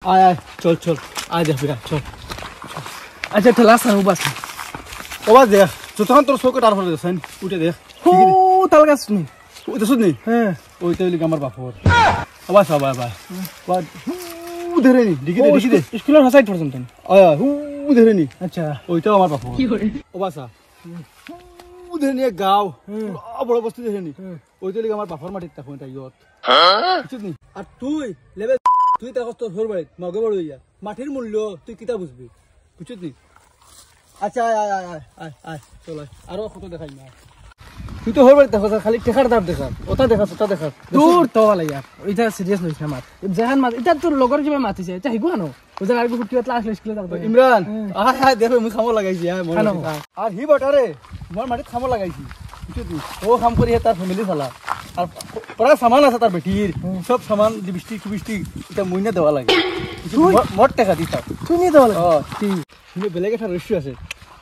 আয় আয় চল চল আয় দেখ বিরা চল আচ্ছা ঠেলা সার বাস ওবাস দেখ যতক্ষণ তোর চোখে তার ফলে যাচ্ছেন উঠে দেখ ও তাল গাছ নি ওই তো শুনি হ্যাঁ ওই তো লিখ আমার বাপর ওবাস আবাই আবাই ও ধরে নি দেখি দে স্কুলের হাসাইট পর্যন্ত ও ধরে নি আচ্ছা ওইটাও আমার বাপর কি করে ওবাসা ও ধরে নি গাঁও বড় বস্তি ধরে নি ওই তো লিখ আমার বাপর মাটির তখন তাই ইয়ত বুঝছিস আর তুই লেবে তুই তা কষ্ট ফের বাড়ি মগে বড় হইয়া মাটির মূল্য তুই কিতা বুঝবি বুঝছিস আচ্ছা আয় আয় আয় আয় আয় চল আরো কত দেখাই না তুই তো হরবাড়ি দেখো খালি টেকার দাম দেখা ওটা দেখা তোর তো ভালো ইয়ার এটা সিরিয়াস নইছ না মাত জাহান মাত এটা তোর লগর কিবা মাতিছে এটা হিগো আনো ওদের আর ফুটি ক্লাস স্কুলে যাব ইমরান আয় দেখো মুই খামো লাগাইছি হ্যাঁ মনে আর হি বটারে মোর মাটিত খামো লাগাইছি বুঝছিস ও কাম করি তার ফ্যামিলি চালা আর পড়া সামান আছে তার বেটির সব সামান লিপস্টিক এটা মইনা দেওয়া লাগে মোট টাকা দিতা তুই নিয়ে দেওয়া লাগে ঠিক বেলেগ একটা রহস্য আছে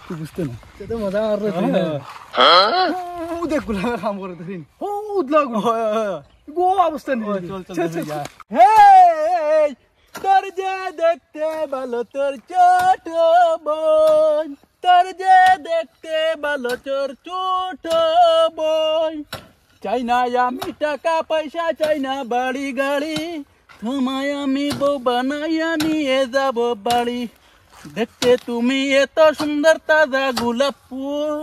তুই বুঝতে না তো মজা আর দেখ গুলা কাম করে ধরিন ও উদলা গো অবস্থা নেই চল চল হে তোর যে দেখতে ভালো তোর ছোট বোন তোর যে দেখতে ভালো তোর ছোট বোন চাই না আমি টাকা পয়সা চাই না বাড়ি গাড়ি তোমায় আমি বউ বানাইয়া নিয়ে যাব বাড়ি দেখতে তুমি এত সুন্দর তাজা গোলাপ ফুল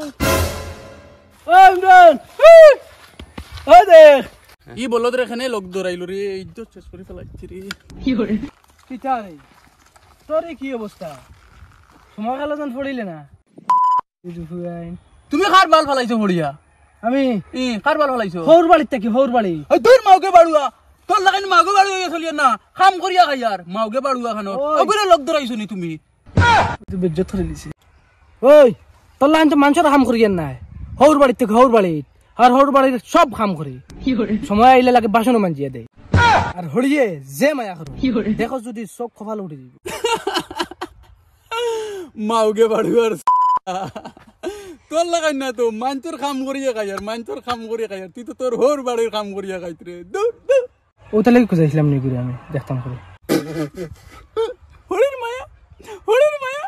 ই বলো তোর এখানে লোক দৌড়াইলো রে ইজ্জত শেষ করে ফেলাইছি রে কি করে কিটা রে তোর কি অবস্থা সময় কালো জান পড়িলে না তুমি কার বাল ফেলাইছো পড়িয়া আমি কার বাল ফেলাইছো হৌর বাড়ির থেকে হৌর বাড়ি তোর মাওকে বাড়ুয়া তোর লাগানি মাওকে বাড়ুয়া চলিয়া না কাম করিয়া খাইয়ার মাওকে বাড়ুয়া খানো ওগুলো লোক দৌড়াইছো নি তুমি বেজ্জত করে দিছি ওই তোর লাগানি তো মানুষের কাম করিয়ার নাই হৌর বাড়ির থেকে হৌর বাড়ি আর হৌর বাড়ির সব কাম করে সময় আইলে লাগে বাসনও মাঞ্জিয়া দেয় আর হড়িয়ে যে মায়া করো দেখো যদি সব কপাল উঠে দিব মাওকে বাড়ুয়ার তোর লাগাই না তো মাঞ্চর কাম করিয়া খাইয়ার মাঞ্চর কাম করিয়া খাইয়ার তুই তো তোর হোর বাড়ির কাম করিয়া খাইত রে ও তাহলে খুঁজাইছিলাম নি করে আমি দেখতাম করে হরির মায়া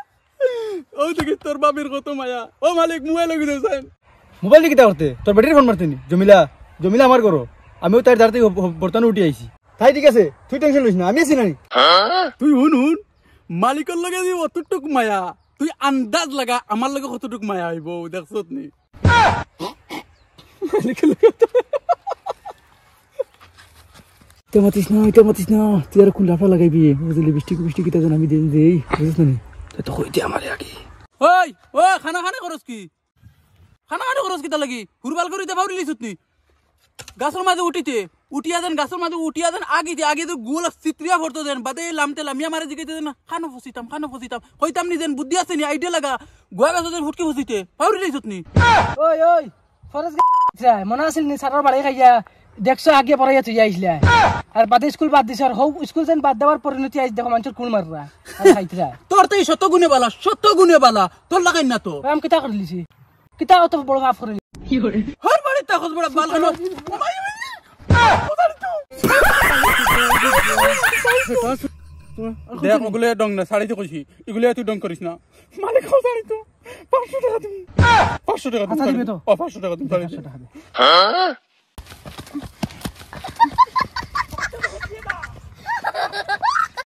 ও দেখি তোর বাবির কত মায়া ও মালিক মোবাইল লগি দেন মোবাইল কি করতে তোর ব্যাটারি ফোন মারতেনি জমিলা আমার করো আমিও তার দাঁড়াতে বর্তমানে উঠে আইছি তাই ঠিক আছে তুই টেনশন লইস না আমি আছি না তুই হুন মালিকের লগে দিব অতটুক মায়া তুই আন্দাজ লাগা আমার লগে কতটুক মায়া আইব দেখছত নি মাতিস না তুই আর কোন লাফা লাগাইবি বুঝলি বৃষ্টি কিতা জান আমি দেই বুঝছ না তো কইতে আমারে আগে ওই ও খানা করস কি তা লাগি হুরবাল করিতে পাউরিলিছত নি গাছের মাঝে উঠিয়া দেন আগে তো গোল চিত্রিয়া ভরতো দেন বাদে লামতে লামিয়া মারে জিগাইতে দেন খানো ফসিতাম কইতাম নি দেন বুদ্ধি আছে নি আইডিয়া লাগা গোয়া গাছের ফুটকে ফসিতে পাউরিলিছত নি ওই ফরেজ যায় মনে আছিল নি সারার বাড়ি খাইয়া দেখছো আগে পড়াইয়া তুই আইছিলা আর বাদে স্কুল বাদ দিছ আর হৌ স্কুল যেন বাদ দেওয়ার পরিণতি আইছ দেখো মানুষের কুল মাররা আর খাইতরা তোর তো শত গুণে বালা তোর লাগাই না তো আমি কিতা করলিছি কিতা অত বড় গাফ করলি কি করে হর বাড়ি তাকস বড় বাল খানো দেখ ওগুলো ডং না শাড়িতে কইছি এগুলো তুই ডং করিস না মালিক খাও শাড়ি তো 500 টাকা দিবি 500 টাকা দিবি তো 500 টাকা দিবি 500 টাকা দিবি হ্যাঁ